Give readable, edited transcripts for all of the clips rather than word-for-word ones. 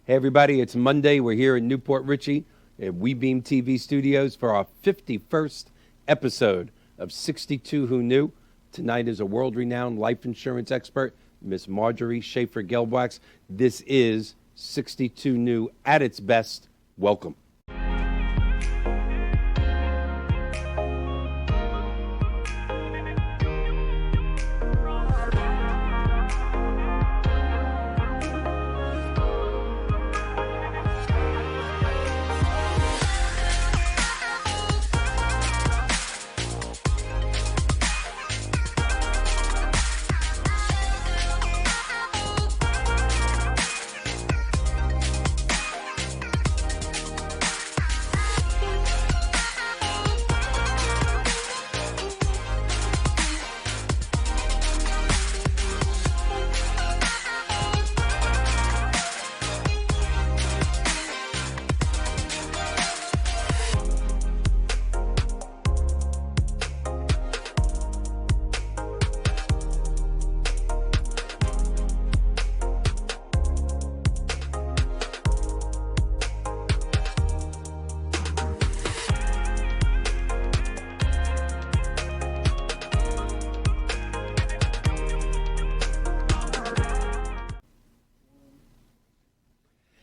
Hey everybody, it's Monday. We're here in Newport Richey at WeBeam TV Studios for our 51st episode of 62 Who Knew. Tonight is a world-renowned life insurance expert, Miss Marjorie Schaefer Gelbwaks. This is 62 New at its best. Welcome.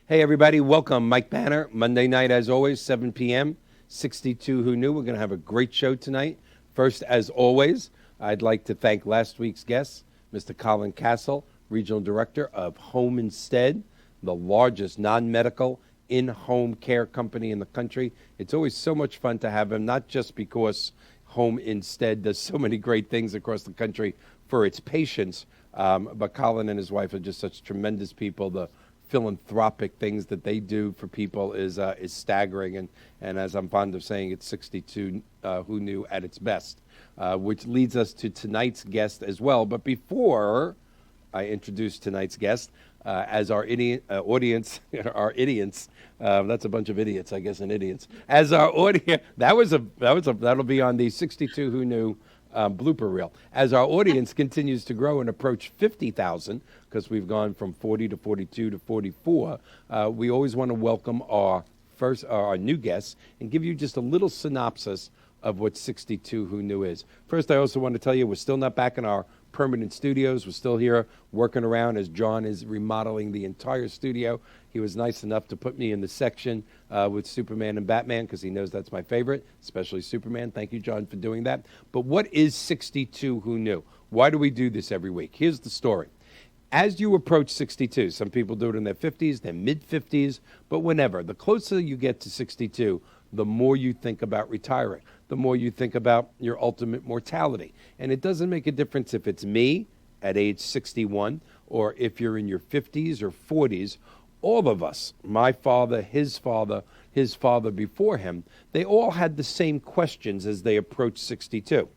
Hey everybody, welcome. Mike Banner, Monday night as always, 7 p.m., 62 Who Knew. We're going to have a great show tonight. First, as always, I'd like to thank last week's guest, Mr. Colin Castle, Regional Director of Home Instead, the largest non-medical in-home care company in the country. It's always so much fun to have him, not just because Home Instead does so many great things across the country for its patients, but Colin and his wife are just such tremendous people. The philanthropic things that they do for people is staggering, and as I'm fond of saying, it's 62 Who Knew at its best, which leads us to tonight's guest as well. But before I introduce tonight's guest, as our audience, our idiots, that's a bunch of idiots, I guess, and idiots. As our audience, that'll be on the 62 Who Knew blooper reel. As our audience continues to grow and approach 50,000, because we've gone from 40 to 42 to 44, we always want to welcome our new guests and give you just a little synopsis of what 62 Who Knew is. First, I also want to tell you we're still not back in our permanent studios. We're still here working around as John is remodeling the entire studio. He was nice enough to put me in the section with Superman and Batman because he knows that's my favorite, especially Superman. Thank you, John, for doing that. But what is 62 Who Knew? Why do we do this every week? Here's the story. As you approach 62, some people do it in their 50s, their mid-50s, but whenever, the closer you get to 62, the more you think about retiring, the more you think about your ultimate mortality. And it doesn't make a difference if it's me at age 61 or if you're in your 50s or 40s. All of us, my father, his father before him, they all had the same questions as they approached 62.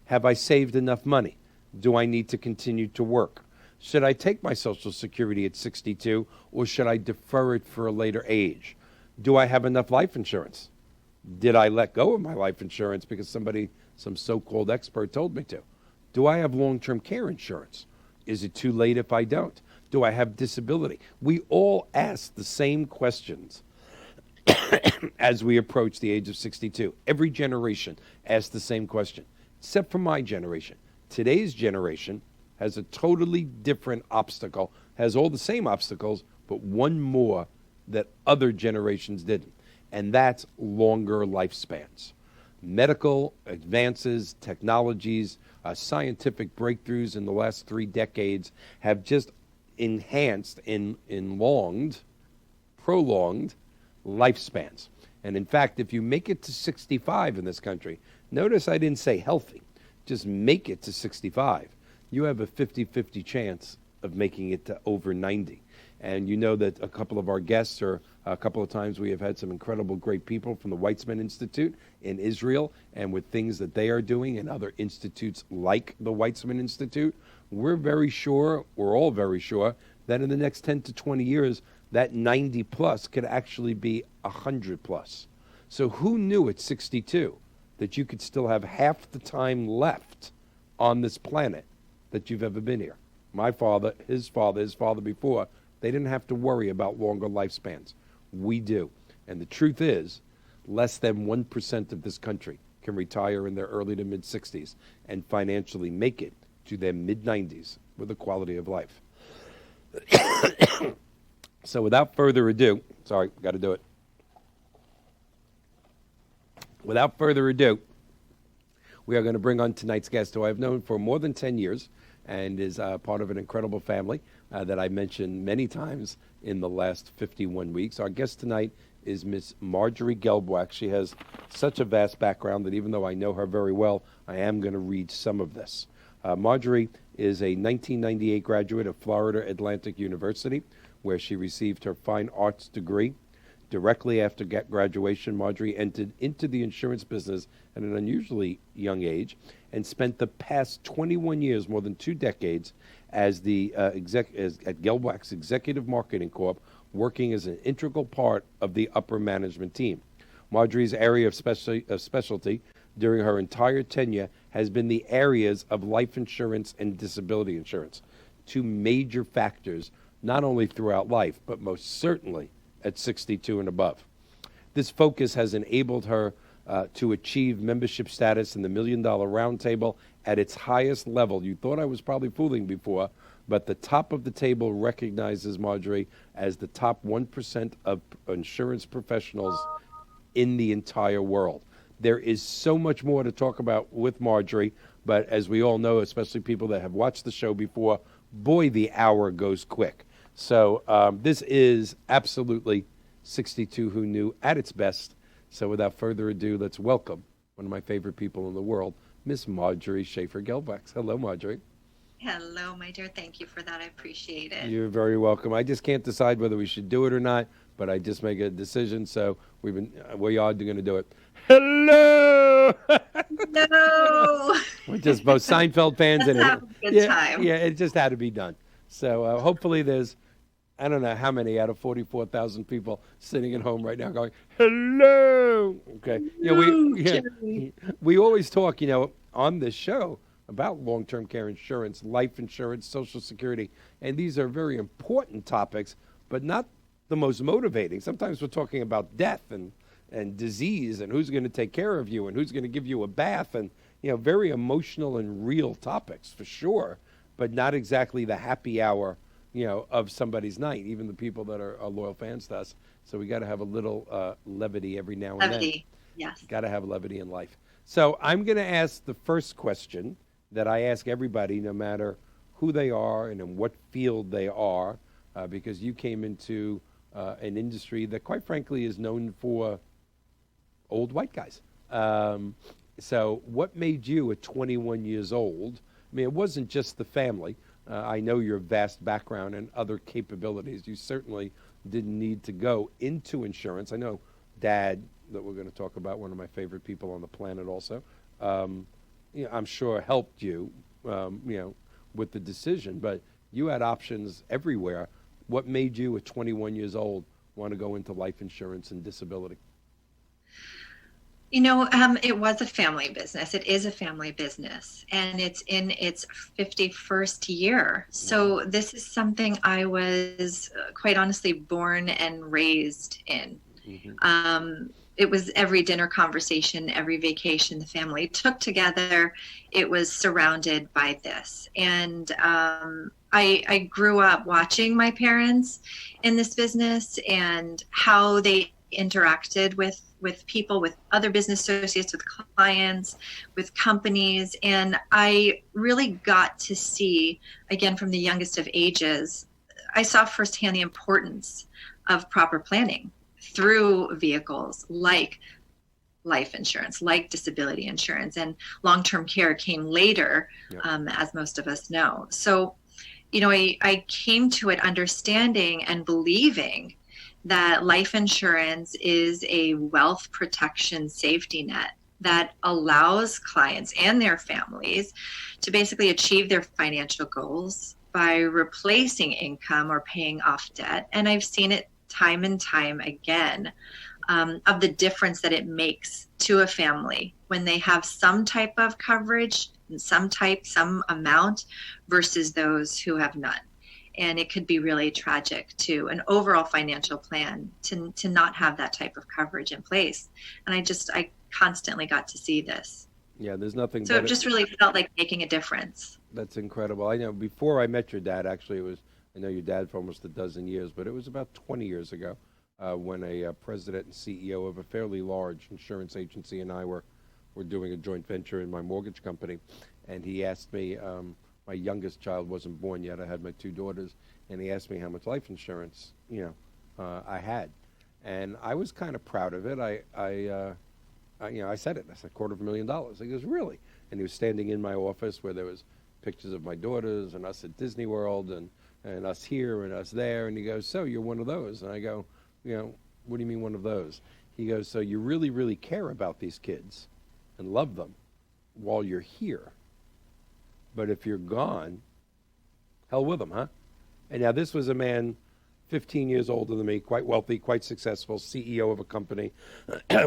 Have I saved enough money? Do I need to continue to work? Should I take my Social Security at 62 or should I defer it for a later age? Do I have enough life insurance? Did I let go of my life insurance because some so-called expert told me to? Do I have long-term care insurance? Is it too late if I don't? Do I have disability? We all ask the same questions as we approach the age of 62. Every generation asks the same question, except for my generation. Today's generation has a totally different obstacle, has all the same obstacles, but one more that other generations didn't. And that's longer lifespans. Medical advances, technologies, scientific breakthroughs in the last 3 decades have just enhanced prolonged lifespans. And in fact, if you make it to 65 in this country, notice I didn't say healthy, just make it to 65, you have a 50-50 chance of making it to over 90. And you know that a couple of our guests, or a couple of times we have had some incredible great people from the Weizmann Institute in Israel, and with things that they are doing and other institutes like the Weizmann Institute, we're all very sure that in the next 10 to 20 years, that 90 plus could actually be 100 plus. So who knew at 62 that you could still have half the time left on this planet that you've ever been here? My father, his father before They didn't have to worry about longer lifespans. We do. And the truth is, less than 1% of this country can retire in their early to mid-60s and financially make it to their mid-90s with a quality of life. So without further ado, sorry, got to do it. Without further ado, we are going to bring on tonight's guest, who I've known for more than 10 years and is part of an incredible family that I mentioned many times in the last 51 weeks. Our guest tonight is Miss Marjorie Gelbwaks. She has such a vast background that even though I know her very well, I am going to read some of this. Marjorie is a 1998 graduate of Florida Atlantic University, where she received her fine arts degree. Directly after graduation, Marjorie entered into the insurance business at an unusually young age and spent the past 21 years, more than 2 decades, as at Gelbwaks Executive Marketing Corp, working as an integral part of the upper management team. Marjorie's area of specialty during her entire tenure has been the areas of life insurance and disability insurance, 2 major factors not only throughout life, but most certainly at 62 and above. This focus has enabled her to achieve membership status in the $1 Million Roundtable at its highest level. You thought I was probably fooling before, but the top of the table recognizes Marjorie as the top 1% of insurance professionals in the entire world. There is so much more to talk about with Marjorie, but as we all know, especially people that have watched the show before, boy, the hour goes quick. So this is absolutely 62 Who Knew at its best. So without further ado, let's welcome one of my favorite people in the world, Miss Marjorie Schaefer Gelbwaks. Hello, Marjorie. Hello, my dear. Thank you for that. I appreciate it. You're very welcome. I just can't decide whether we should do it or not, but I just make a decision. So we are going to do it. Hello. No. We're just both Seinfeld fans, and have a good time. Yeah, it just had to be done. So hopefully there's, I don't know how many out of 44,000 people sitting at home right now going, hello. Okay. We always talk, on this show about long-term care insurance, life insurance, Social Security, and these are very important topics, but not the most motivating. Sometimes we're talking about death and disease and who's going to take care of you and who's going to give you a bath and, very emotional and real topics for sure, but not exactly the happy hour of somebody's night, even the people that are loyal fans to us. So we got to have a little levity every now and then. Levity, yes. Got to have levity in life. So I'm going to ask the first question that I ask everybody, no matter who they are and in what field they are, because you came into an industry that, quite frankly, is known for old white guys. So what made you, at 21 years old, I mean, it wasn't just the family. I know your vast background and other capabilities. You certainly didn't need to go into insurance. I know Dad, that we're going to talk about, one of my favorite people on the planet also, I'm sure helped you, with the decision. But you had options everywhere. What made you, at 21 years old, want to go into life insurance and disability? It was a family business. It is a family business, and it's in its 51st year. So this is something I was, quite honestly, born and raised in. Mm-hmm. It was every dinner conversation, every vacation the family took together. It was surrounded by this. And I grew up watching my parents in this business and how they interacted with people, with other business associates, with clients, with companies. And I really got to see, again, from the youngest of ages, I saw firsthand the importance of proper planning through vehicles like life insurance, like disability insurance, and long-term care came later, as most of us know. So, I came to it understanding and believing that life insurance is a wealth protection safety net that allows clients and their families to basically achieve their financial goals by replacing income or paying off debt. And I've seen it time and time again, of the difference that it makes to a family when they have some type of coverage, some amount, versus those who have none. And it could be really tragic to an overall financial plan to not have that type of coverage in place. And I constantly got to see this. Yeah, there's nothing So it better. just really felt like making a difference. That's incredible. I know before I met your dad, actually, I know your dad for almost a dozen years, but it was about 20 years ago when a president and CEO of a fairly large insurance agency and I were doing a joint venture in my mortgage company. And he asked me, my youngest child wasn't born yet. I had my two daughters. And he asked me how much life insurance, I had. And I was kind of proud of it. I said it. I said $250,000. He goes, really? And he was standing in my office where there was pictures of my daughters and us at Disney World and us here and us there. And he goes, so you're one of those? And I go, what do you mean one of those? He goes, so you really, really care about these kids and love them while you're here. But if you're gone, hell with them, huh? And now this was a man 15 years older than me, quite wealthy, quite successful, CEO of a company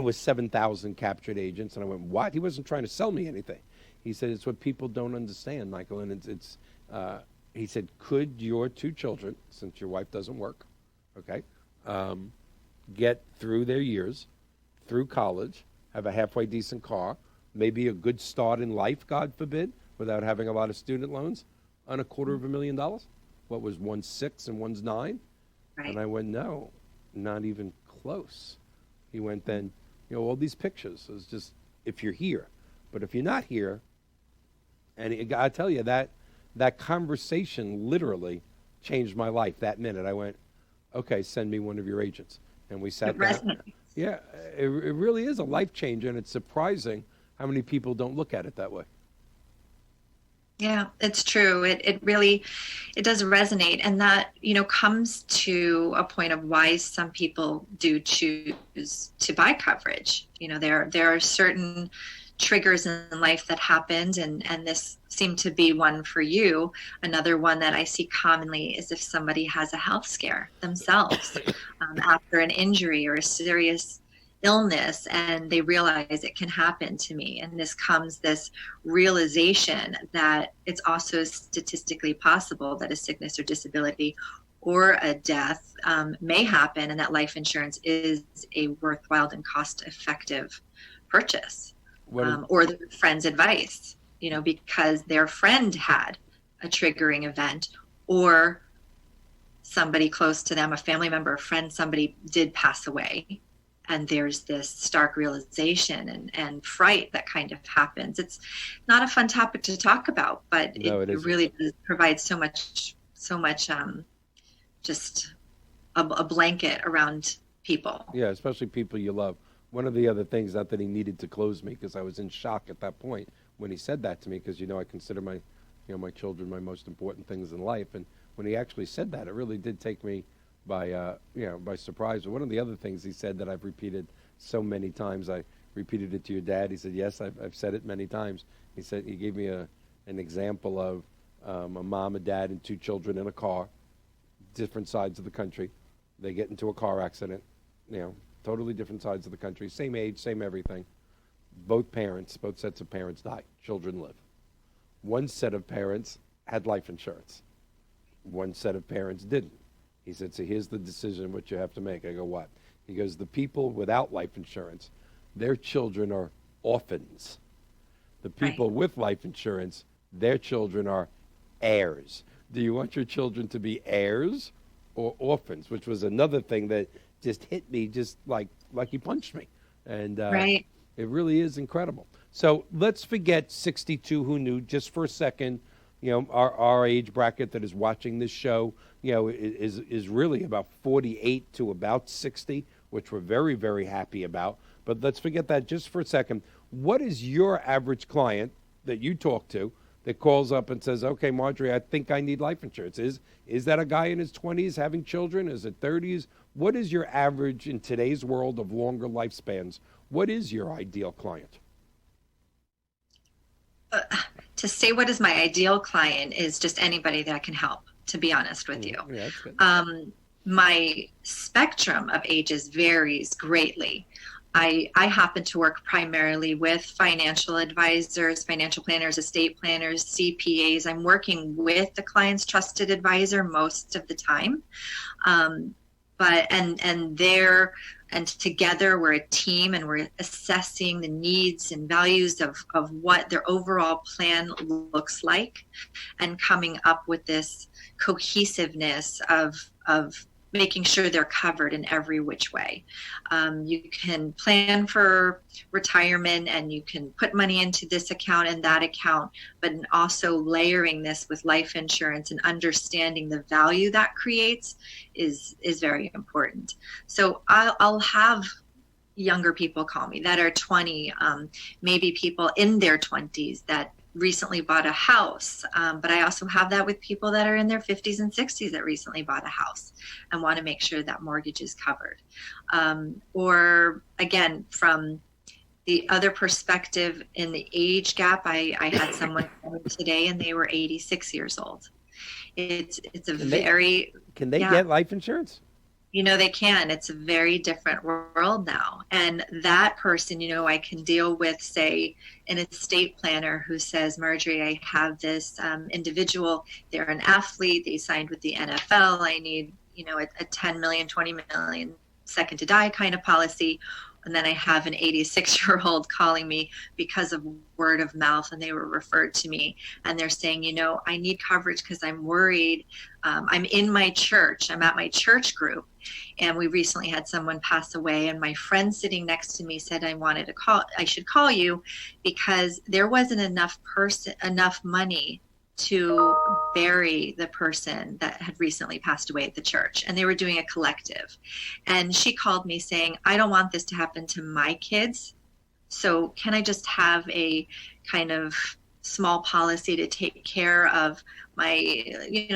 with 7,000 captured agents. And I went, what? He wasn't trying to sell me anything. He said, it's what people don't understand, Michael. And he said, could your two children, since your wife doesn't work, okay, get through their years, through college, have a halfway decent car, maybe a good start in life, God forbid, without having a lot of student loans, on $250,000? What was one's 6 and one's 9? Right. And I went, no, not even close. He went, then, all these pictures. It's just, if you're here. But if you're not here, and I tell you, that conversation literally changed my life that minute. I went, okay, send me one of your agents. And we sat down. Yeah, it really is a life changer, and it's surprising how many people don't look at it that way. Yeah, it's true. It really does resonate. And that, comes to a point of why some people do choose to buy coverage. There are certain triggers in life that happened, and this seemed to be one for you. Another one that I see commonly is if somebody has a health scare themselves after an injury or a serious illness, and they realize it can happen to me. And this realization that it's also statistically possible that a sickness or disability or a death may happen, and that life insurance is a worthwhile and cost-effective purchase. Or their friend's advice, because their friend had a triggering event, or somebody close to them, a family member, a friend, somebody did pass away. And there's this stark realization and fright that kind of happens. It's not a fun topic to talk about, but it really does provide so much, just a blanket around people. Yeah, especially people you love. One of the other things, not that he needed to close me, because I was in shock at that point when he said that to me, because I consider my children my most important things in life. And when he actually said that, it really did take me by surprise. But one of the other things he said that I've repeated so many times, I repeated it to your dad. He said, yes, I've said it many times. He said, he gave me an example of a mom, a dad, and two children in a car, different sides of the country. They get into a car accident, totally different sides of the country, same age, same everything. Both sets of parents die. Children live. One set of parents had life insurance. One set of parents didn't. He said, so here's the decision what you have to make. I go, what? He goes, the people without life insurance, their children are orphans. The people with life insurance, their children are heirs. Do you want your children to be heirs or orphans? Which was another thing that just hit me just like he punched me. And it really is incredible. So let's forget 62 who knew just for a second. Our age bracket that is watching this show, is really about 48 to about 60, which we're very, very happy about. But let's forget that just for a second. What is your average client that you talk to that calls up and says, okay, Marjorie, I think I need life insurance? Is that a guy in his 20s having children? Is it 30s? What is your average in today's world of longer lifespans? What is your ideal client? To say what is my ideal client is just anybody that can help, to be honest with you. Yeah, that's good. My spectrum of ages varies greatly. I happen to work primarily with financial advisors, financial planners, estate planners, CPAs. I'm working with the client's trusted advisor most of the time. But together we're a team, and we're assessing the needs and values of what their overall plan looks like, and coming up with this cohesiveness of making sure they're covered in every which way. You can plan for retirement, and you can put money into this account and that account, but also layering this with life insurance and understanding the value that creates is very important. So I'll have younger people call me that are 20, maybe people in their 20s that recently bought a house. But I also have that with people that are in their 50s and 60s that recently bought a house and want to make sure that mortgage is covered. Or again, from the other perspective in the age gap, I had someone call today and they were 86 years old. It's a Can they get life insurance? They can. It's a very different world now. And that person, I can deal with, say, an estate planner who says, Marjorie, I have this individual, they're an athlete, they signed with the NFL, I need, a 10 million, 20 million second to die kind of policy. And then I have an 86-year-old calling me because of word of mouth, and they were referred to me. And they're saying, I need coverage because I'm worried. I'm in my church. I'm at my church group. And we recently had someone pass away. And my friend sitting next to me said, I should call you because there wasn't enough money to bury the person that had recently passed away at the church, and they were doing a collective. And she called me saying, I don't want this to happen to my kids, so can I just have a kind of small policy to take care of my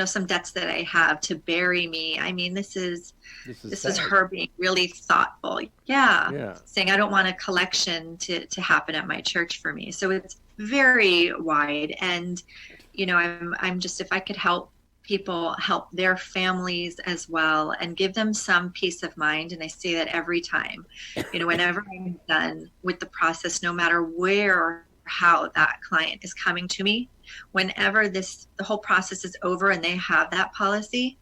some debts that I have to bury me? I mean, this is her being really thoughtful. Yeah. Saying I don't want a collection to happen at my church for me. So it's very wide. And I'm just, if I could help people help their families as well and give them some peace of mind. And I say that every time, whenever I'm done with the process, no matter where or how that client is coming to me, whenever the whole process is over and they have that policy,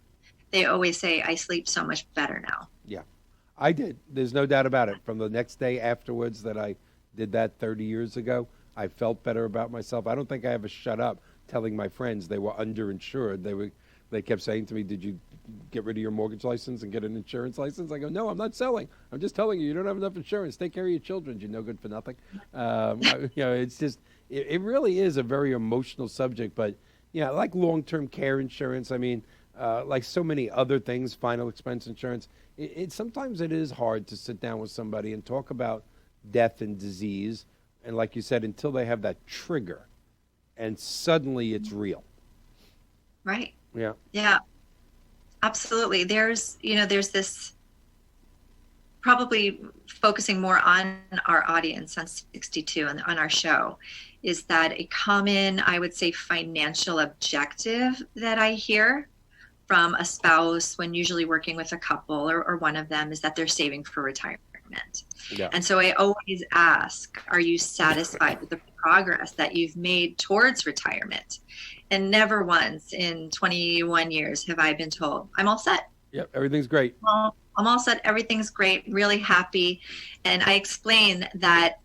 they always say, I sleep so much better now. Yeah, I did. There's no doubt about it. From the next day afterwards that I did that 30 years ago, I felt better about myself. I don't think I ever shut up telling my friends they were underinsured. They kept saying to me, did you get rid of your mortgage license and get an insurance license? I go, no, I'm not selling. I'm just telling you don't have enough insurance. Take care of your children. You're no good for nothing. It's just, it really is a very emotional subject. But, like long-term care insurance, I mean, like so many other things, final expense insurance, sometimes it is hard to sit down with somebody and talk about death and disease. And like you said, until they have that trigger, and suddenly it's real. Right. Yeah. Yeah, absolutely. There's this, probably focusing more on our audience on 62 and on our show, is that a common, I would say, financial objective that I hear from a spouse when usually working with a couple or one of them is that they're saving for retirement. Yeah. And so I always ask, are you satisfied with the progress that you've made towards retirement? And never once in 21 years have I been told, I'm all set. Yep, everything's great. Well, I'm all set. Everything's great. Really happy. And I explain that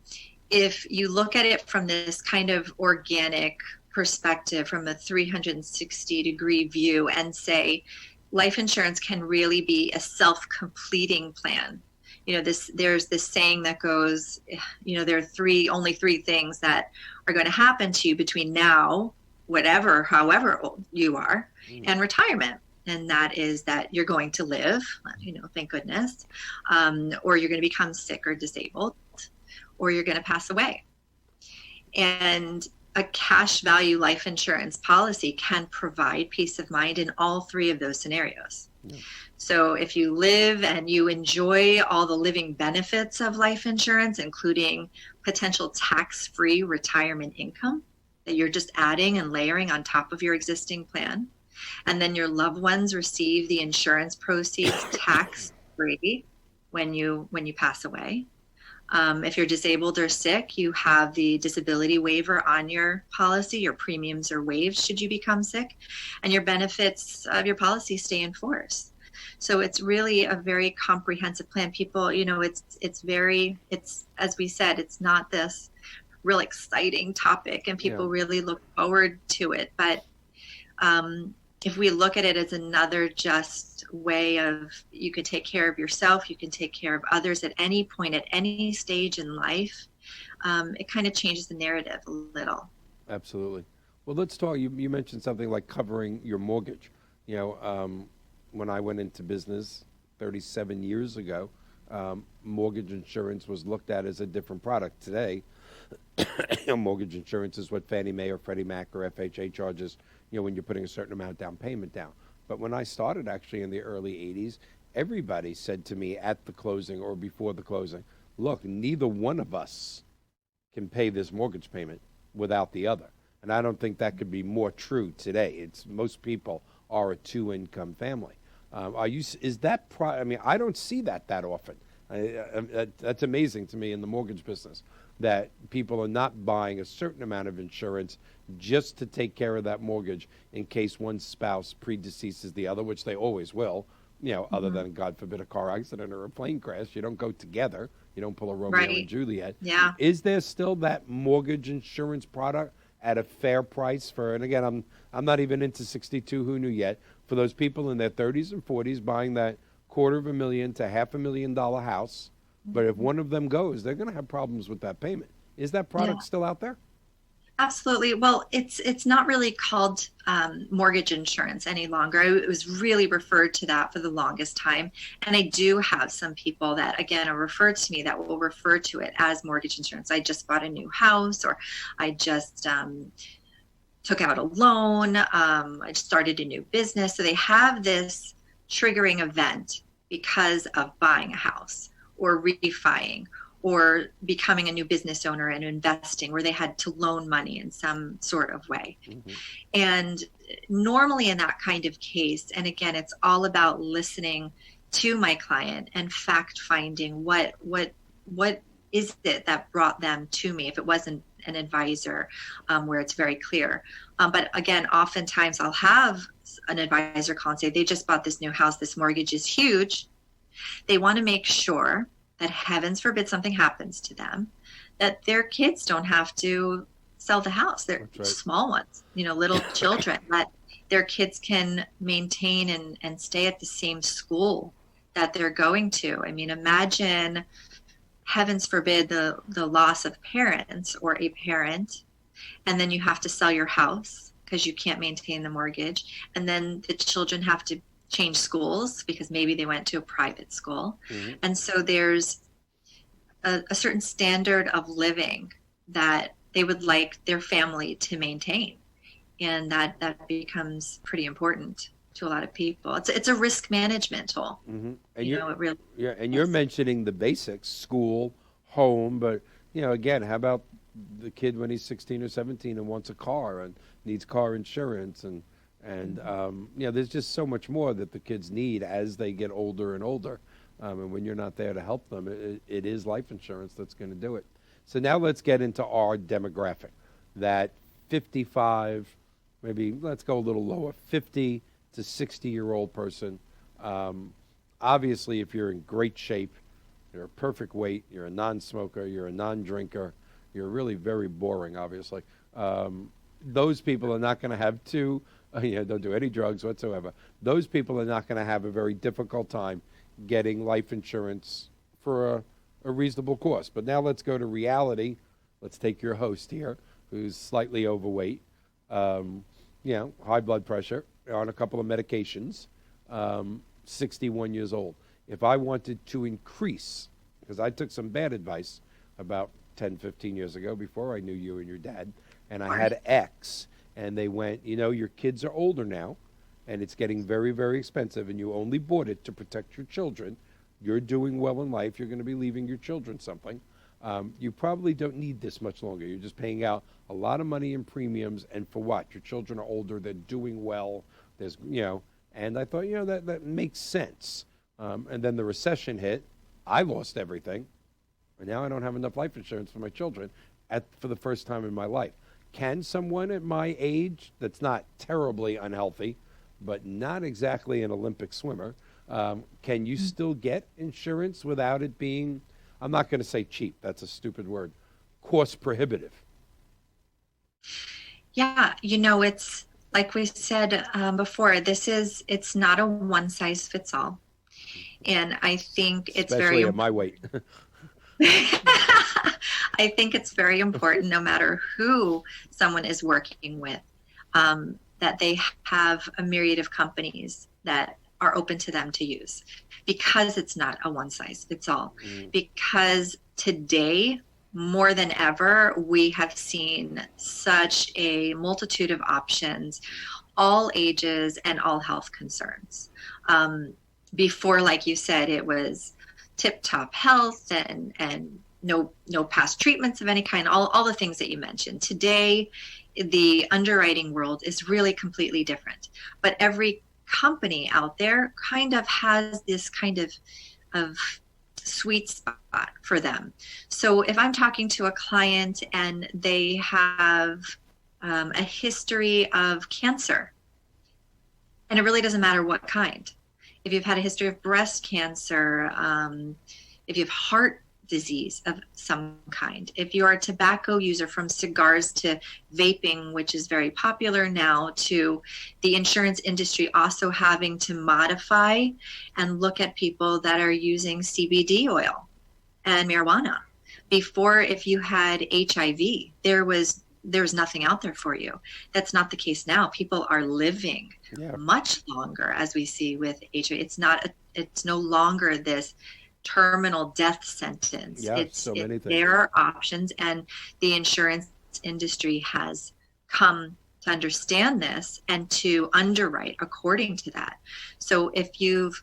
if you look at it from this kind of organic perspective, from a 360-degree view, and say life insurance can really be a self-completing plan. There's this saying that goes, there are only three things that are going to happen to you between now, however old you are, and retirement. And that is that you're going to live, thank goodness, or you're going to become sick or disabled, or you're going to pass away. And a cash value life insurance policy can provide peace of mind in all three of those scenarios. Yeah. So if you live and you enjoy all the living benefits of life insurance, including potential tax-free retirement income that you're just adding and layering on top of your existing plan, and then your loved ones receive the insurance proceeds tax-free when you pass away, If you're disabled or sick, you have the disability waiver on your policy. Your premiums are waived should you become sick, and your benefits of your policy stay in force. So it's really a very comprehensive plan. People, it's as we said, it's not this real exciting topic, and people really look forward to it. But if we look at it as another just way of, you can take care of yourself, you can take care of others at any point, at any stage in life, it kind of changes the narrative a little. Absolutely. Well, let's talk. You mentioned something like covering your mortgage. When I went into business 37 years ago, mortgage insurance was looked at as a different product. Today, mortgage insurance is what Fannie Mae or Freddie Mac or FHA charges, when you're putting a certain amount down payment down. But when I started actually in the early 80s, everybody said to me at the closing or before the closing, look, neither one of us can pay this mortgage payment without the other. And I don't think that could be more true today. Most people are a two-income family. Is that, I don't see that often. That's amazing to me in the mortgage business, that people are not buying a certain amount of insurance just to take care of that mortgage in case one spouse predeceases the other, which they always will, other than, God forbid, a car accident or a plane crash. You don't go together. You don't pull a Romeo and Juliet. Yeah. Is there still that mortgage insurance product at a fair price and again, I'm not even into 62 who knew yet, for those people in their 30s and 40s buying that $250,000 to $500,000 house, but if one of them goes, they're going to have problems with that payment. Is that product still out there? Absolutely. Well, it's not really called mortgage insurance any longer. It was really referred to that for the longest time. And I do have some people that, again, are referred to me that will refer to it as mortgage insurance. I just bought a new house, or I just took out a loan. I just started a new business. So they have this triggering event because of buying a house or refining or becoming a new business owner and investing, where they had to loan money in some sort of way. Mm-hmm. And normally in that kind of case, and again, it's all about listening to my client and fact finding what is it that brought them to me, if it wasn't an advisor, where it's very clear. But again, oftentimes I'll have an advisor call and say, they just bought this new house, this mortgage is huge. They want to make sure that, heavens forbid something happens to them, that their kids don't have to sell the house. They're small ones, little children, that their kids can maintain and stay at the same school that they're going to. I mean, imagine, heavens forbid, the loss of parents or a parent, and then you have to sell your house because you can't maintain the mortgage, and then the children have to change schools because maybe they went to a private school. Mm-hmm. And so there's a certain standard of living that they would like their family to maintain, and that becomes pretty important to a lot of people. It's a risk management tool. Mm-hmm. And you're mentioning the basics: school, home, but again, how about the kid when he's 16 or 17 and wants a car and needs car insurance, and there's just so much more that the kids need as they get older and older. And when you're not there to help them, it is life insurance that's going to do it. So now let's get into our demographic, that 55, maybe let's go a little lower, 50 to 60-year-old person. Obviously, if you're in great shape, you're a perfect weight, you're a non-smoker, you're a non-drinker, you're really very boring, obviously. Those people are not going to have don't do any drugs whatsoever. Those people are not going to have a very difficult time getting life insurance for a reasonable cost. But now let's go to reality. Let's take your host here, who's slightly overweight, high blood pressure, on a couple of medications, 61 years old. If I wanted to increase, because I took some bad advice about 10, 15 years ago before I knew you and your dad, and I had X, and they went, your kids are older now, and it's getting very, very expensive, and you only bought it to protect your children. You're doing well in life. You're going to be leaving your children something. You probably don't need this much longer. You're just paying out a lot of money in premiums, and for what? Your children are older. They're doing well. There's, and I thought, that makes sense. And then the recession hit. I lost everything. and now I don't have enough life insurance for my children for the first time in my life. Can someone at my age that's not terribly unhealthy, but not exactly an Olympic swimmer, can you still get insurance without it being, I'm not going to say cheap, that's a stupid word, cost prohibitive? Yeah, it's like we said before, it's not a one size fits all. And I think it's Especially at my weight. I think it's very important, no matter who someone is working with, that they have a myriad of companies that are open to them to use, because it's not a one size fits all. Because today, more than ever, we have seen such a multitude of options, all ages and all health concerns. Before, like you said, it was tip-top health and no past treatments of any kind, all the things that you mentioned. Today, the underwriting world is really completely different. But every company out there kind of has this kind of sweet spot for them. So if I'm talking to a client and they have a history of cancer, and it really doesn't matter what kind. If you've had a history of breast cancer, if you have heart disease of some kind, if you're a tobacco user, from cigars to vaping, which is very popular now, to the insurance industry also having to modify and look at people that are using CBD oil and marijuana. Before, if you had HIV, there was nothing out there for you. That's not the case now. People are living much longer, as we see with HIV. It's no longer this terminal death sentence. There are options, and the insurance industry has come to understand this and to underwrite according to that. So if you've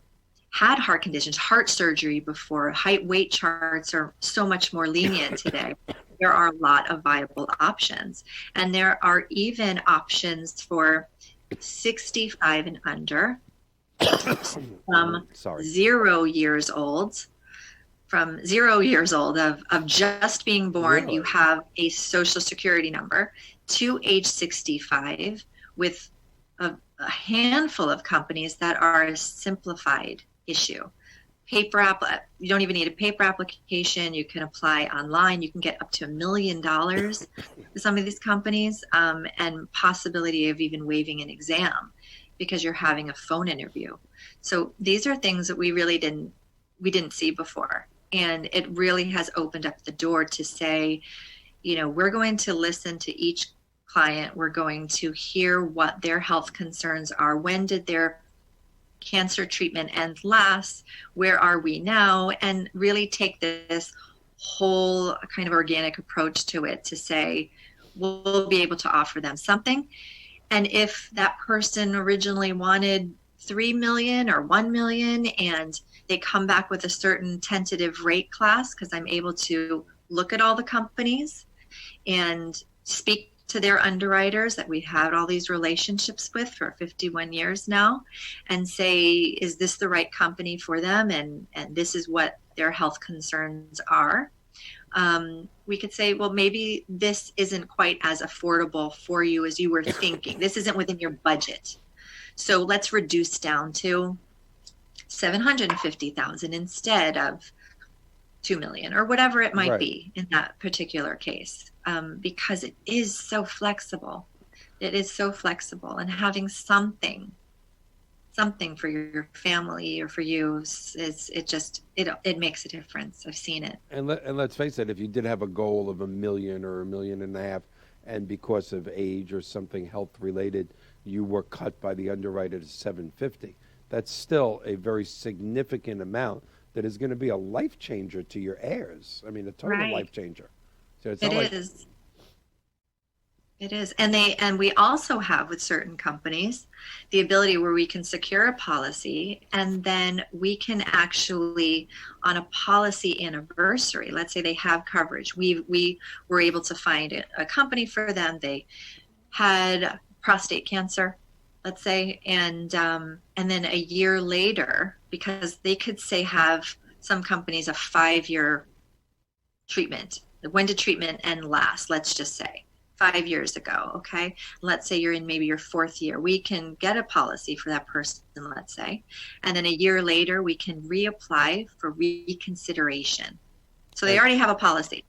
had heart conditions, heart surgery before, height weight charts are so much more lenient today. There are a lot of viable options. And there are even options for 65 and under, from 0 years old. From 0 years old of just being born, you have a social security number, to age 65, with a handful of companies that are a simplified issue. You don't even need a paper application. You can apply online. You can get up to $1 million with some of these companies, and possibility of even waiving an exam because you're having a phone interview. So these are things that we really didn't see before. And it really has opened up the door to say, we're going to listen to each client. We're going to hear what their health concerns are. When did their cancer treatment end last? Where are we now? And really take this whole kind of organic approach to it, to say, we'll be able to offer them something. And if that person originally wanted 3 million or 1 million, and they come back with a certain tentative rate class, because I'm able to look at all the companies and speak to their underwriters that we had all these relationships with for 51 years now, and say, is this the right company for them? And this is what their health concerns are. We could say, well, maybe this isn't quite as affordable for you as you were thinking. This isn't within your budget. So let's reduce down to $750,000 instead of 2 million, or whatever it might be in that particular case, because it is so flexible. It is so flexible, and having something for your family or for you it makes a difference. I've seen it. And let's face it, if you did have a goal of $1 million or $1.5 million, and because of age or something health related, you were cut by the underwriter to $750, that's still a very significant amount that is going to be a life changer to your heirs. I mean, a total life changer. So it's It is. And we also have, with certain companies, the ability where we can secure a policy, and then we can actually, on a policy anniversary, let's say they have coverage, we were able to find a company for them. They had prostate cancer, let's say, and then a year later, because they could say have some companies a 5-year treatment. When did treatment end last? Let's just say 5 years ago. Okay. Let's say you're in maybe your fourth year. We can get a policy for that person, let's say. And then a year later, we can reapply for reconsideration. So they already have a policy.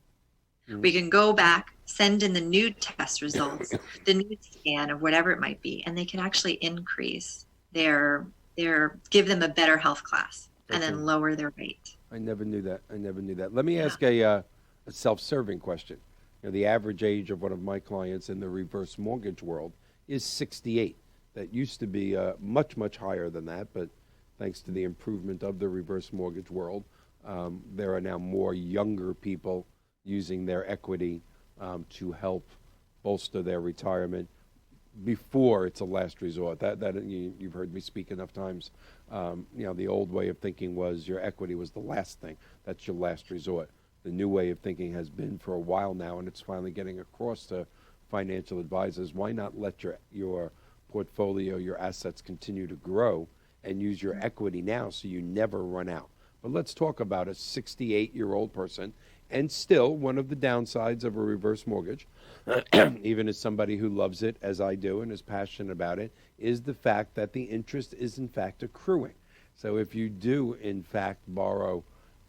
We can go back, send in the new test results, the new scan of whatever it might be, and they can actually increase give them a better health class and then lower their rate. I never knew that. Let me ask a self-serving question. The average age of one of my clients in the reverse mortgage world is 68. That used to be much, much higher than that, but thanks to the improvement of the reverse mortgage world, there are now more younger people using their equity to help bolster their retirement before it's a last resort. You've heard me speak enough times. The old way of thinking was your equity was the last thing. That's your last resort. The new way of thinking has been for a while now, and it's finally getting across to financial advisors. Why not let your portfolio, your assets continue to grow and use your equity now so you never run out? But let's talk about a 68-year-old person. And still, one of the downsides of a reverse mortgage, even as somebody who loves it, as I do, and is passionate about it, is the fact that the interest is, in fact, accruing. So if you do, in fact, borrow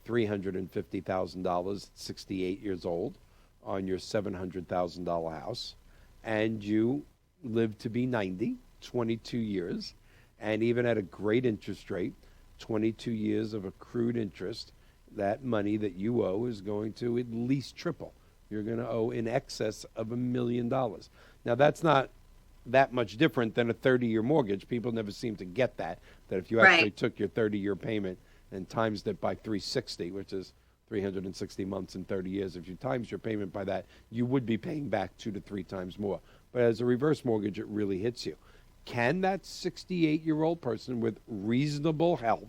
$350,000 at 68 years old on your $700,000 house, and you live to be 90, 22 years, and even at a great interest rate, 22 years of accrued interest, that money that you owe is going to at least triple. You're going to owe in excess of $1 million. Now, that's not that much different than a 30-year mortgage. People never seem to get that if you actually took your 30-year payment and times it by 360, which is 360 months in 30 years, if you times your payment by that, you would be paying back 2 to 3 times more. But as a reverse mortgage, it really hits you. Can that 68-year-old person with reasonable health,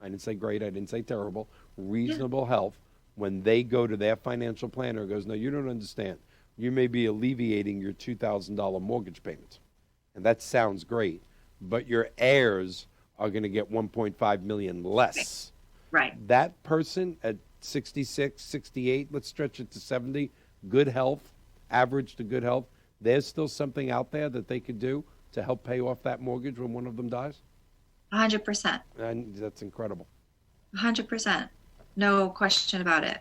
I didn't say great, I didn't say terrible, reasonable health, when they go to their financial planner, goes, no, you don't understand. You may be alleviating your $2,000 mortgage payment. And that sounds great, but your heirs are going to get $1.5 million less. Right. That person at 66, 68, let's stretch it to 70, good health, average to good health, there's still something out there that they could do to help pay off that mortgage when one of them dies? 100%. And that's incredible. 100%. No question about it.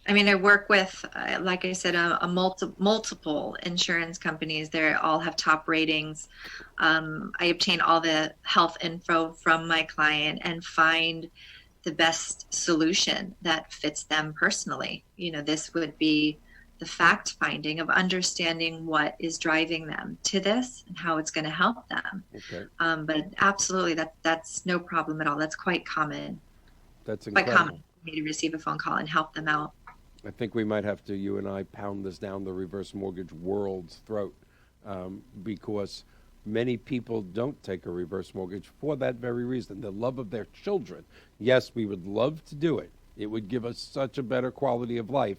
I mean, I work with, like I said, multiple insurance companies. They all have top ratings. I obtain all the health info from my client and find the best solution that fits them personally. This would be the fact finding of understanding what is driving them to this and how it's going to help them. Okay. But absolutely, that's no problem at all. That's quite common. That's incredible. Quite common for me to receive a phone call and help them out. I think we might have to, you and I, pound this down the reverse mortgage world's throat because many people don't take a reverse mortgage for that very reason, the love of their children. Yes, we would love to do it. It would give us such a better quality of life,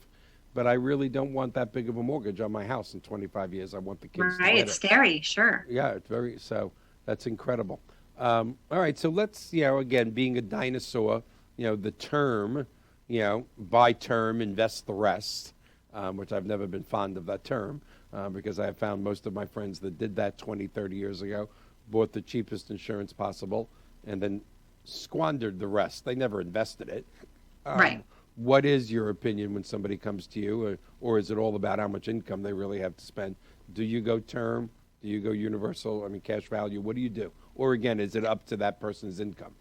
but I really don't want that big of a mortgage on my house in 25 years. I want the kids to get it's scary, sure. Yeah, it's so that's incredible. All right, so let's, again, being a dinosaur, the term, buy term, invest the rest, which I've never been fond of that term because I have found most of my friends that did that 20, 30 years ago, bought the cheapest insurance possible, and then squandered the rest. They never invested it. Right. What is your opinion when somebody comes to you, or is it all about how much income they really have to spend? Do you go term? Do you go universal? Cash value? What do you do? Or again, is it up to that person's income?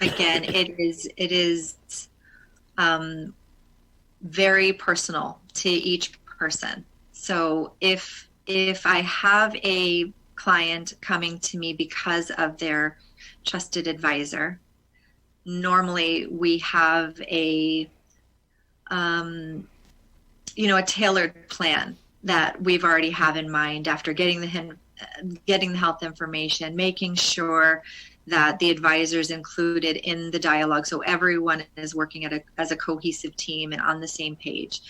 Again, it is very personal to each person. So if I have a client coming to me because of their trusted advisor, normally we have a tailored plan that we've already have in mind after getting the health information, making sure that the advisor is included in the dialogue so everyone is working as a cohesive team and on the same page.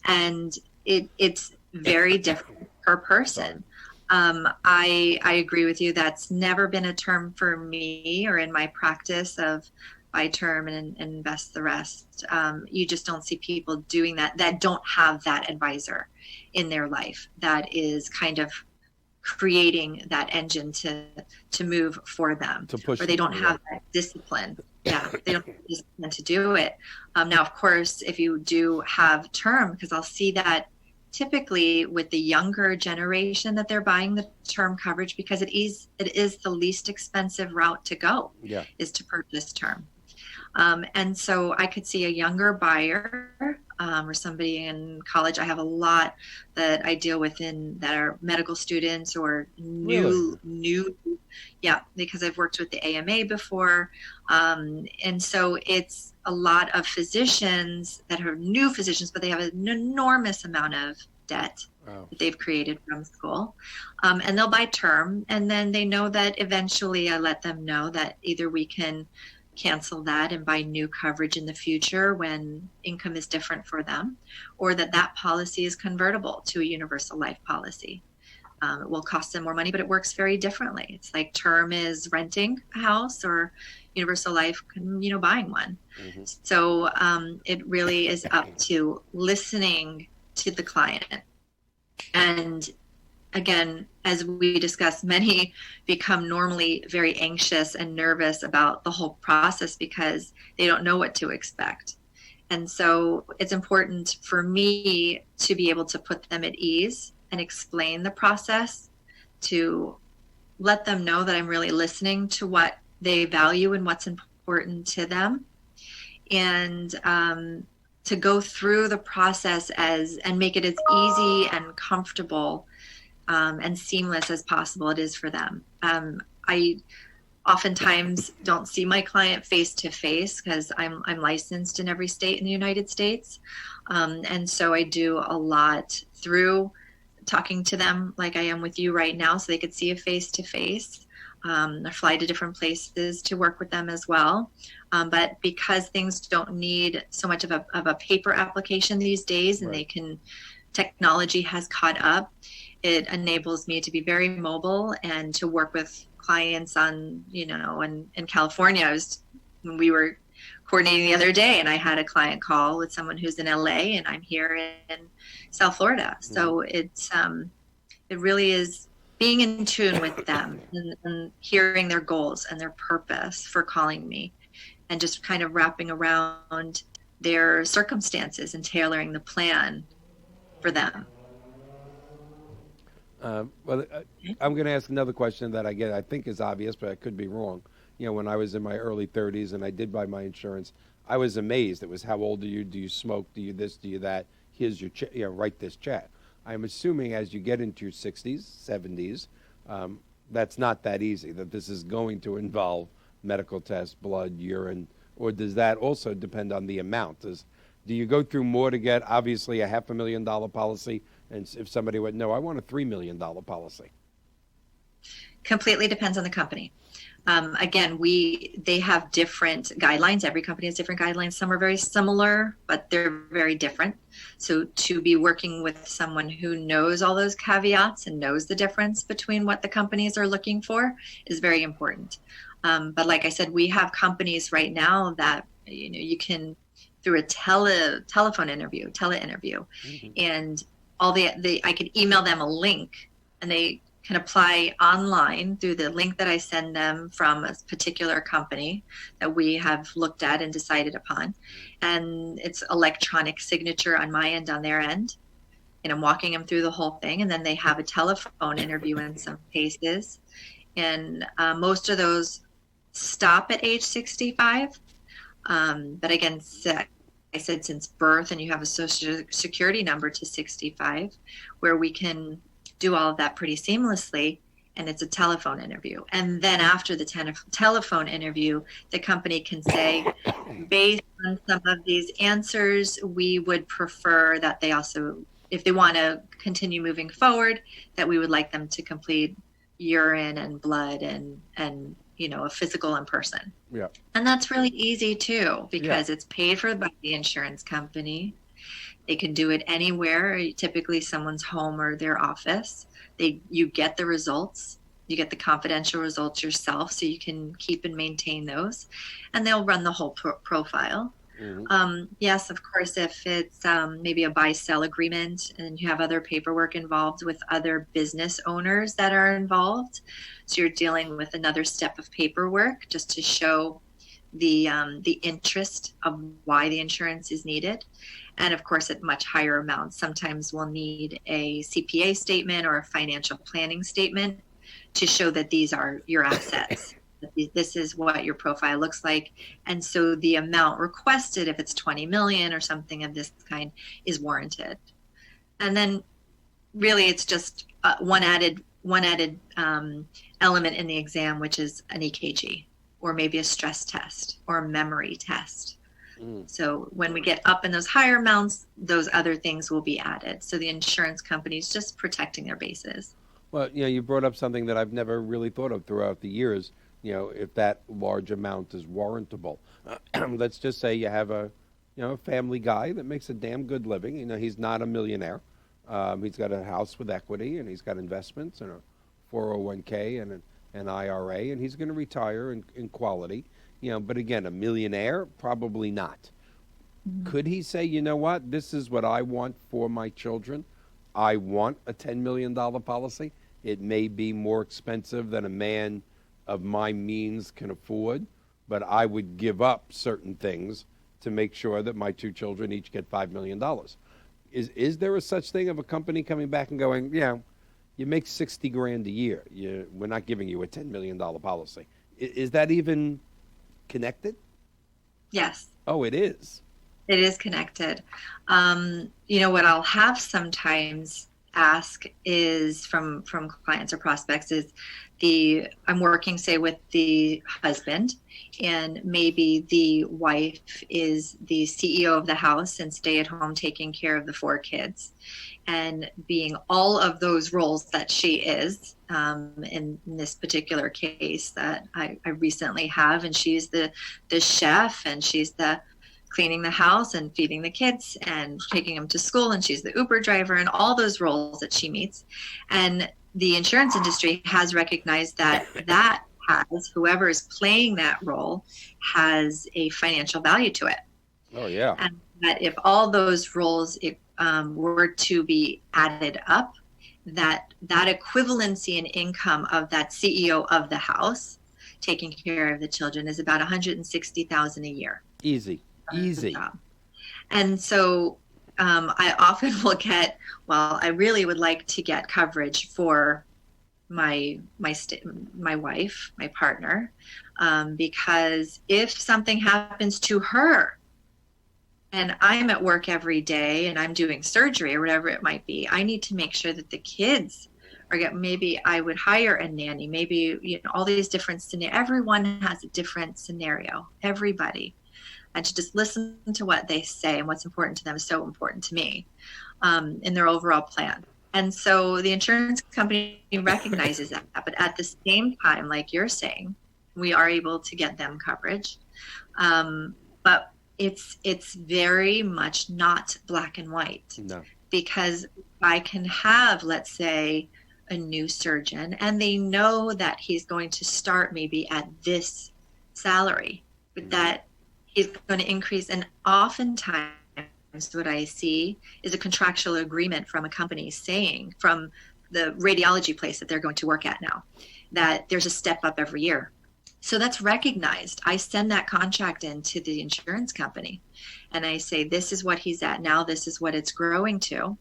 And it's very different per person. I agree with you. That's never been a term for me or in my practice of buy term and invest the rest. You just don't see people doing that don't have that advisor in their life that is kind of creating that engine to move for them, To push or they them, don't have that discipline. Yeah, they don't have the discipline to do it. Now, of course, if you do have term, because I'll see that typically with the younger generation that they're buying the term coverage because it is the least expensive route to go, is to purchase term. And so I could see a younger buyer or somebody in college. I have a lot that I deal with that are medical students or new, yeah, because I've worked with the AMA before. And so it's a lot of physicians that are new physicians, but they have an enormous amount of debt that they've created from school. And they'll buy term, and then they know that eventually I let them know that either we can cancel that and buy new coverage in the future when income is different for them, or that policy is convertible to a universal life policy. It will cost them more money, but it works very differently. It's like term is renting a house, or universal life, buying one. Mm-hmm. So it really is up to listening to the client. And again, as we discussed, many become normally very anxious and nervous about the whole process because they don't know what to expect. And so it's important for me to be able to put them at ease and explain the process, to let them know that I'm really listening to what they value and what's important to them, and to go through the process and make it as easy and comfortable and seamless as possible it is for them. I oftentimes don't see my client face to face because I'm licensed in every state in the United States. And so I do a lot through talking to them like I am with you right now, so they could see a face to face. I fly to different places to work with them as well. But because things don't need so much of a paper application these days, and technology has caught up, it enables me to be very mobile and to work with clients on, in California. We were coordinating the other day, and I had a client call with someone who's in LA, and I'm here in South Florida. So it really is being in tune with them and hearing their goals and their purpose for calling me, and just kind of wrapping around their circumstances and tailoring the plan for them. I'm going to ask another question that I think is obvious, but I could be wrong. When I was in my early 30s and I did buy my insurance, I was amazed. It was, how old are you? Do you smoke? Do you this? Do you that? Here's your write this check. I'm assuming as you get into your 60s, 70s, that's not that easy, that this is going to involve medical tests, blood, urine, or does that also depend on the amount? Do you go through more to get, obviously, a $500,000 policy, and if somebody would, no, I want a $3 million policy? Completely depends on the company. Again, they have different guidelines. Every company has different guidelines. Some are very similar, but they're very different. So to be working with someone who knows all those caveats and knows the difference between what the companies are looking for is very important. But like I said, we have companies right now that you can, through a tele interview, mm-hmm. and I could email them a link, and they can apply online through the link that I send them from a particular company that we have looked at and decided upon. And it's electronic signature on my end, on their end. And I'm walking them through the whole thing. And then they have a telephone interview in some cases. And most of those stop at age 65. But again, I said since birth, and you have a social security number to 65, where we can do all of that pretty seamlessly, and it's a telephone interview. And then after the telephone interview, the company can say, based on some of these answers, we would prefer that they also, if they want to continue moving forward, that we would like them to complete urine and blood and a physical in person. Yeah. And that's really easy too, because it's paid for by the insurance company. They can do it anywhere, typically someone's home or their office. You get the results You get the confidential results yourself, so you can keep and maintain those, and they'll run the whole profile. Yes, of course, if it's maybe a buy-sell agreement and you have other paperwork involved with other business owners that are involved, so you're dealing with another step of paperwork just to show the interest of why the insurance is needed. And of course, at much higher amounts, sometimes we'll need a CPA statement or a financial planning statement to show that these are your assets. This is what your profile looks like. And so the amount requested, if it's 20 million or something of this kind, is warranted. And then really it's just one added element in the exam, which is an EKG or maybe a stress test or a memory test. So when we get up in those higher amounts, those other things will be added. So the insurance company's just protecting their bases. Well, you brought up something that I've never really thought of throughout the years. If that large amount is warrantable. Let's just say you have a family guy that makes a damn good living. He's not a millionaire. He's got a house with equity, and he's got investments and a 401k and an IRA, and he's going to retire in quality. But again, a millionaire, probably not. Could he say, you know what, this is what I want for my children? I want a $10 million policy. It may be more expensive than a man of my means can afford, but I would give up certain things to make sure that my two children each get $5 million. Is there a such thing of a company coming back and going, you make 60 grand a year. We're not giving you a $10 million policy. Is that even connected? Yes. Oh, it is. It is connected. What I'll have sometimes ask is from clients or prospects is I'm working, say, with the husband, and maybe the wife is the CEO of the house and stay at home taking care of the 4 kids and being all of those roles that she is in this particular case that I recently have. And she's the chef, and she's the cleaning the house and feeding the kids and taking them to school, and she's the Uber driver and all those roles that she meets. And the insurance industry has recognized that has, whoever is playing that role has a financial value to it. Oh, yeah. And that if all those roles were to be added up, that equivalency in income of that CEO of the house taking care of the children is about $160,000 a year. Easy. And so I often will get, I really would like to get coverage for my wife, my partner, because if something happens to her and I'm at work every day and I'm doing surgery or whatever it might be, I need to make sure that the kids maybe I would hire a nanny, maybe, all these different scenarios. Everyone has a different scenario, everybody. And to just listen to what they say and what's important to them is so important to me in their overall plan. And so the insurance company recognizes that. But at the same time, like you're saying, we are able to get them coverage. But it's very much not black and white. No. Because I can have, let's say, a new surgeon, and they know that he's going to start maybe at this salary, but that is going to increase. And oftentimes what I see is a contractual agreement from a company saying, from the radiology place that they're going to work at now, that there's a step up every year. So that's recognized. I send that contract into the insurance company and I say, this is what he's at now. This is what it's growing to.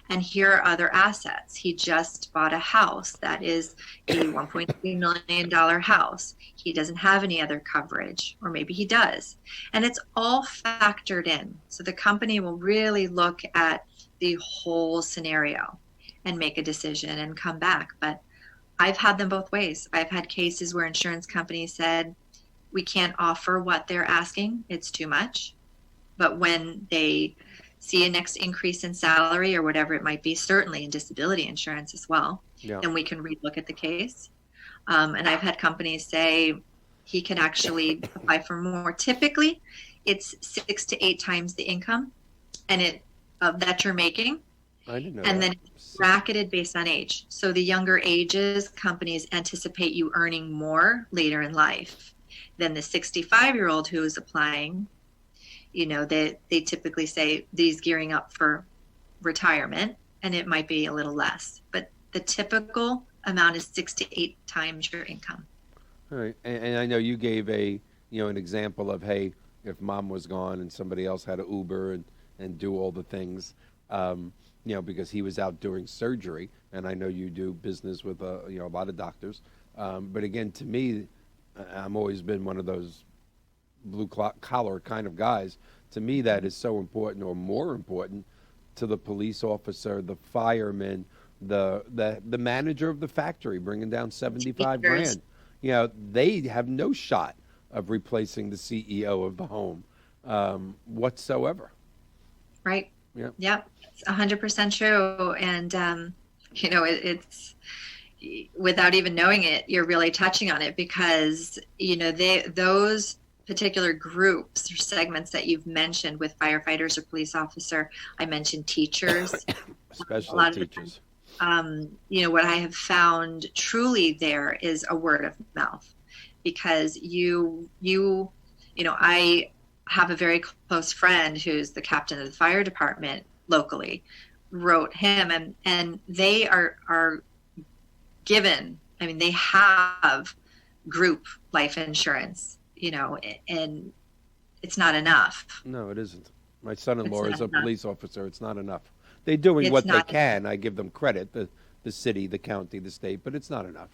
And here are other assets. He just bought a house that is a $1.3 million house. He doesn't have any other coverage, or maybe he does. And it's all factored in. So the company will really look at the whole scenario and make a decision and come back. But I've had them both ways. I've had cases where insurance companies said, we can't offer what they're asking. It's too much. But when they see a next increase in salary or whatever it might be, certainly in disability insurance as well, then we can relook at the case. And I've had companies say he can actually apply for more. Typically, it's 6 to 8 times the income that you're making. I didn't know And that. then it's bracketed based on age. So the younger ages, companies anticipate you earning more later in life than the 65-year-old who is applying. They typically say these gearing up for retirement, and it might be a little less. But the typical amount is 6 to 8 times your income. All right, and I know you gave an example of, hey, if mom was gone and somebody else had to Uber and do all the things, because he was out doing surgery, and I know you do business with a lot of doctors, but again, to me, I'm always been one of those blue collar kind of guys. To me, that is so important, or more important, to the police officer, the fireman, the manager of the factory, bringing down 75 Teachers. grand. They have no shot of replacing the CEO of the home whatsoever. Right. Yeah. Yep. It's 100% true. And, it's without even knowing it, you're really touching on it because, those particular groups or segments that you've mentioned with firefighters or police officer, I mentioned teachers, a Especially lot of teachers. what I have found truly there is a word of mouth because I have a very close friend who's the captain of the fire department locally, wrote him, and they are given, they have group life insurance, and it's not enough. No, it isn't. My son-in-law It's is not a enough. police officer. It's not enough. They're doing It's what they not, can. I give them credit, the city, the county, the state, but it's not enough.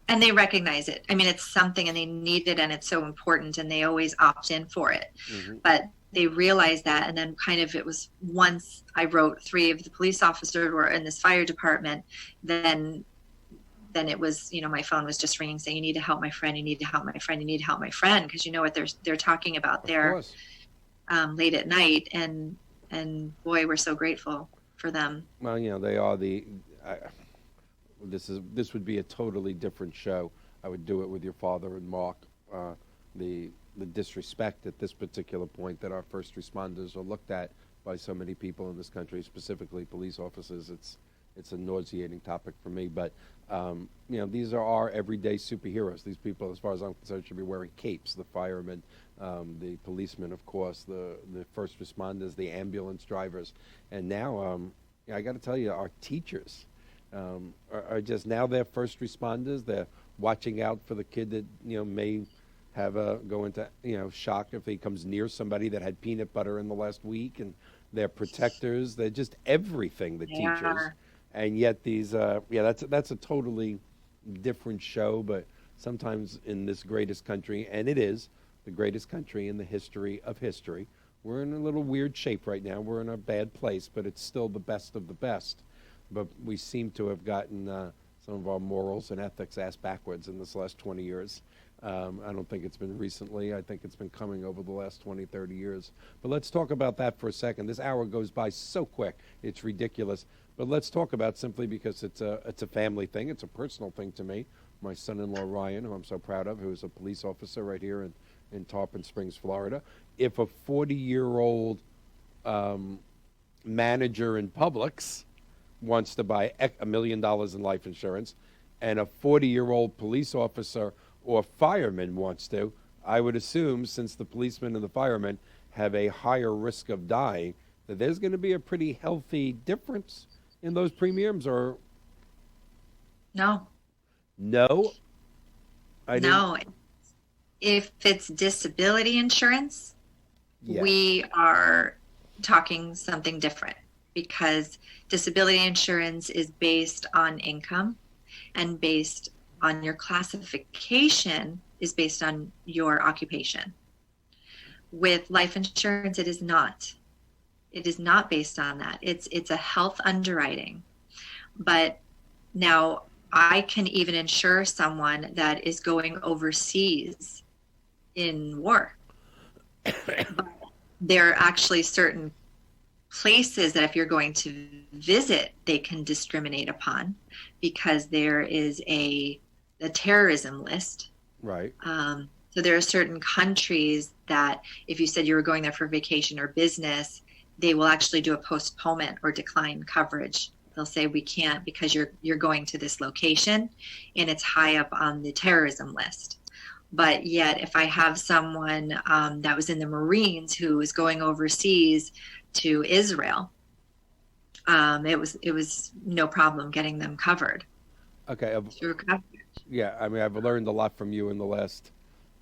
and they recognize it. It's something and they need it and it's so important and they always opt in for it. Hmm. But they realize that, and then kind of it was once I wrote 3 of the police officers were in this fire department, then it was, my phone was just ringing saying, you need to help my friend, you need to help my friend, you need to help my friend, because you know what they're talking about Of there course. late at night, and boy, we're so grateful for them. Well, they are this would be a totally different show. I would do it with your father and Mark. The disrespect at this particular point that our first responders are looked at by so many people in this country, specifically police officers. It's a nauseating topic for me. But these are our everyday superheroes. These people, as far as I'm concerned, should be wearing capes. The firemen, the policemen, of course, the first responders, the ambulance drivers, and now I got to tell you, our teachers are just now they're first responders. They're watching out for the kid that may have go into shock if he comes near somebody that had peanut butter in the last week, and they're protectors. They're just everything. The They teachers, are. and yet these that's a totally different show. But sometimes in this greatest country, and it is the greatest country in the history of history, we're in a little weird shape right now. We're in a bad place, but it's still the best of the best. But we seem to have gotten some of our morals and ethics ass backwards in this last 20 years. I don't think it's been recently. I think it's been coming over the last 20, 30 years. But let's talk about that for a second. This hour goes by so quick. It's ridiculous. But let's talk about, simply because it's a family thing. It's a personal thing to me. My son-in-law, Ryan, who I'm so proud of, who is a police officer right here in Tarpon Springs, Florida. If a 40-year-old manager in Publix wants to buy $1 million in life insurance, and a 40-year-old police officer or fireman wants to, I would assume, since the policemen and the firemen have a higher risk of dying, that there's going to be a pretty healthy difference in those premiums, or No. no? I didn't. No. If it's disability insurance, Yeah. we are talking something different, because disability insurance is based on income, and based on your classification is based on your occupation. With life insurance, it is not. It is not based on that. It's a health underwriting. But now I can even insure someone that is going overseas in war. But there are actually certain places that if you're going to visit, they can discriminate upon, because there is a terrorism list. Right. So there are certain countries that if you said you were going there for vacation or business, they will actually do a postponement or decline coverage. They'll say we can't because you're going to this location and it's high up on the terrorism list. But yet, if I have someone that was in the Marines who was going overseas to Israel, it was no problem getting them covered. Okay. Through coverage. Yeah, I mean, I've learned a lot from you in the last,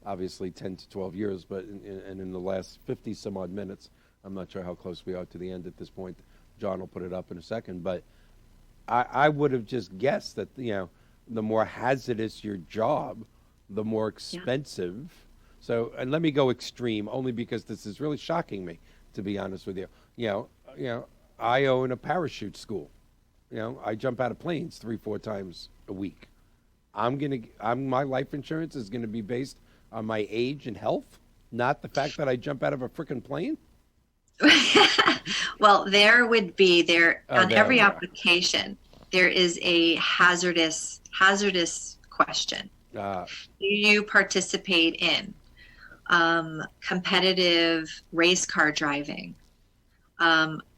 obviously, 10 to 12 years, but in the last 50 some odd minutes, I'm not sure how close we are to the end at this point. John will put it up in a second, but I would have just guessed that, the more hazardous your job, the more expensive. Yeah. So, and let me go extreme only because this is really shocking me, to be honest with you. I own a parachute school. I jump out of planes 3-4 times a week. My life insurance is going to be based on my age and health, not the fact that I jump out of a freaking plane. Well, there would be on every application, there is a hazardous question. Do you participate in competitive race car driving,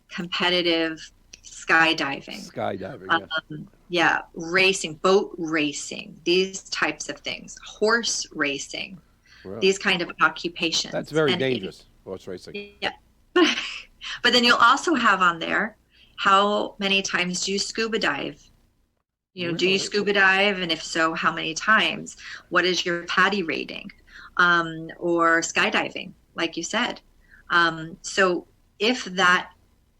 competitive skydiving, racing, boat racing, these types of things, horse racing, these kind of occupations. That's very dangerous, horse racing. Yeah. But then you'll also have on there, how many times do you scuba dive? Really? Do you scuba dive? And if so, how many times? What is your PADI rating? Or skydiving, like you said. So if that,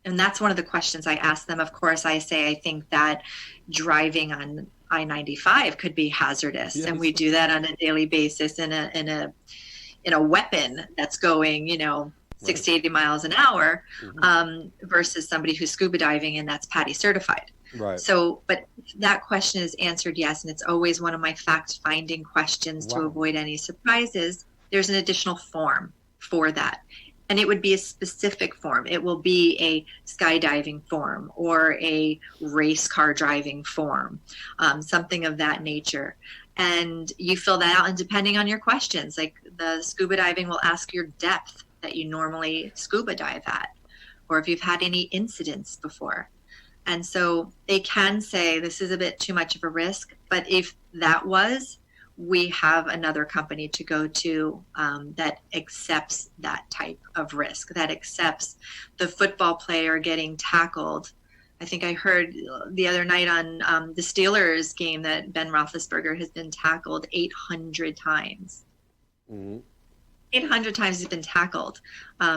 and that's one of the questions I ask them. Of course, I say, I think that driving on I-95 could be hazardous. Yes. And we do that on a daily basis in a weapon that's going, 60, 80 miles an hour, versus somebody who's scuba diving and that's PADI certified. Right. So, but that question is answered yes, and it's always one of my fact-finding questions to avoid any surprises. There's an additional form for that, and it would be a specific form. It will be a skydiving form or a race car driving form, something of that nature. And you fill that out, and depending on your questions, like the scuba diving will ask your depth that you normally scuba dive at, or if you've had any incidents before. And so they can say this is a bit too much of a risk, but if that was, we have another company to go to that accepts that type of risk, that accepts the football player getting tackled. I think I heard the other night on the Steelers game that Ben Roethlisberger has been tackled 800 times. Mm-hmm. 800 times he's been tackled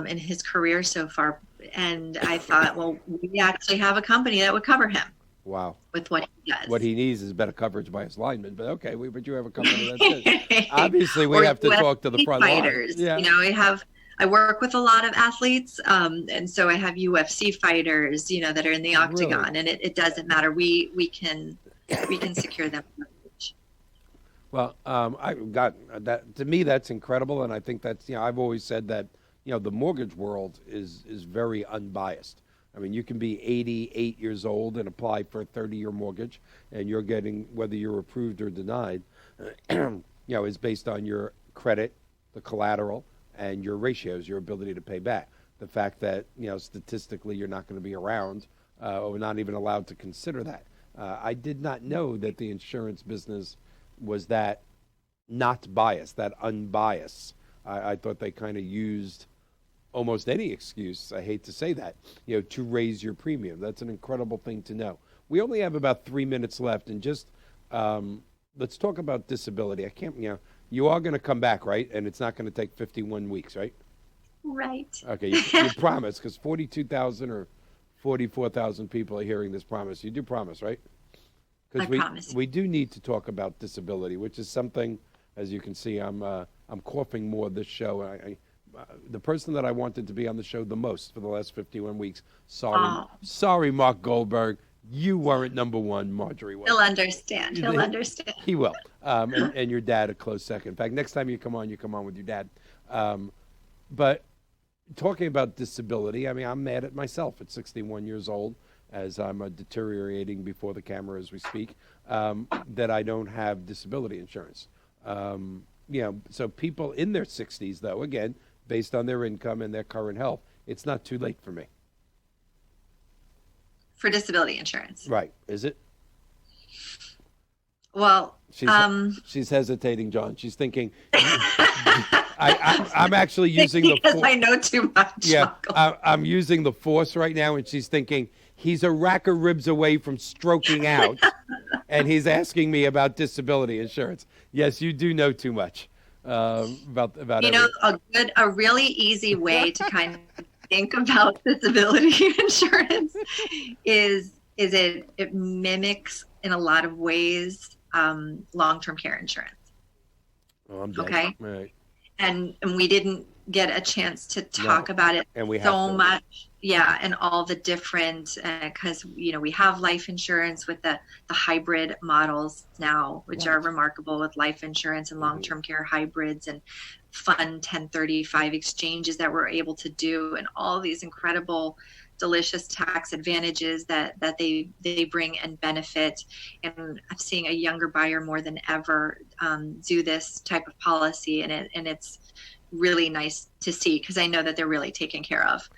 in his career so far. And I thought, well, we actually have a company that would cover him. Wow. With what he does. What he needs is better coverage by his linemen. But okay, but you have a company that's it. Obviously, we have to talk to the front fighters. Line. Yeah. I work with a lot of athletes, and so I have UFC fighters, that are in the octagon, really? And it doesn't matter. We can secure them. Well, I got that. To me, that's incredible, and I think that's I've always said that the mortgage world is very unbiased. I mean, you can be 88 years old and apply for a 30-year mortgage, and you're getting, whether you're approved or denied, is based on your credit, the collateral, and your ratios, your ability to pay back. The fact that statistically you're not going to be around, or not even allowed to consider that. I did not know that the insurance business was that not biased, that unbiased. I thought they kind of used almost any excuse, I hate to say that, to raise your premium. That's an incredible thing to know. We only have about 3 minutes left, and just let's talk about disability. I can't, you are going to come back, right? And it's not going to take 51 weeks, right? Right. Okay, you promise, because 42,000 or 44,000 people are hearing this promise. You do promise, right? I promise. We do need to talk about disability, which is something, as you can see, I'm coughing more this show. The person that I wanted to be on the show the most for the last 51 weeks, sorry, Mark Goldberg, you weren't number one, Marjorie was. He'll understand. He will. And your dad a close second. In fact, next time you come on with your dad. But talking about disability, I mean, I'm mad at myself at 61 years old, as I'm deteriorating before the camera as we speak, that I don't have disability insurance. So people in their 60s, though, again, based on their income and their current health, it's not too late for me. for disability insurance. Right. Is it? Well, She's hesitating, John. She's thinking. I'm actually using the because I know too much. Yeah, I'm using the force right now, and she's thinking he's a rack of ribs away from stroking out, and he's asking me about disability insurance. Yes, you do know too much about you know, a really easy way to kind of think about disability insurance is it mimics in a lot of ways long-term care insurance. Oh, I'm dead. Okay. Right. And we didn't get a chance to talk about it and we so much. Yeah, and all the different, because we have life insurance with the hybrid models now, which are remarkable, with life insurance and long-term care hybrids and fun 1035 exchanges that we're able to do, and all these incredible delicious tax advantages that they bring and benefit. And I'm seeing a younger buyer more than ever do this type of policy, and it's really nice to see, because I know that they're really taken care of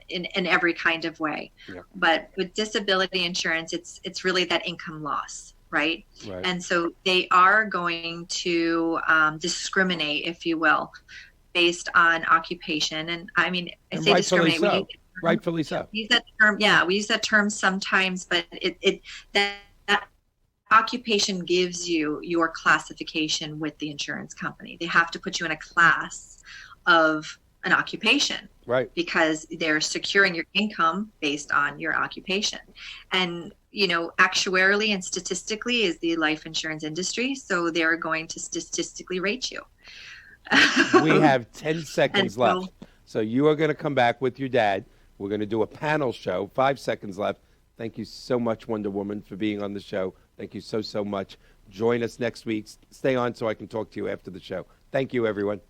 in every kind of way. Yeah. But with disability insurance, it's really that income loss, right? And so they are going to discriminate, if you will, based on occupation. And I mean, I say discriminate. So. Rightfully so. We use that term, yeah, we use that term sometimes, but that occupation gives you your classification with the insurance company. They have to put you in a class of an occupation, right? Because they're securing your income based on your occupation. And actuarially and statistically is the life insurance industry, so they're going to statistically rate you. We have 10 seconds left, so you are going to come back with your dad. We're going to do a panel show. 5 seconds left. Thank you so much, Wonder Woman, for being on the show. Thank you so much. Join us next week. Stay on so I can talk to you after the show. Thank you, everyone.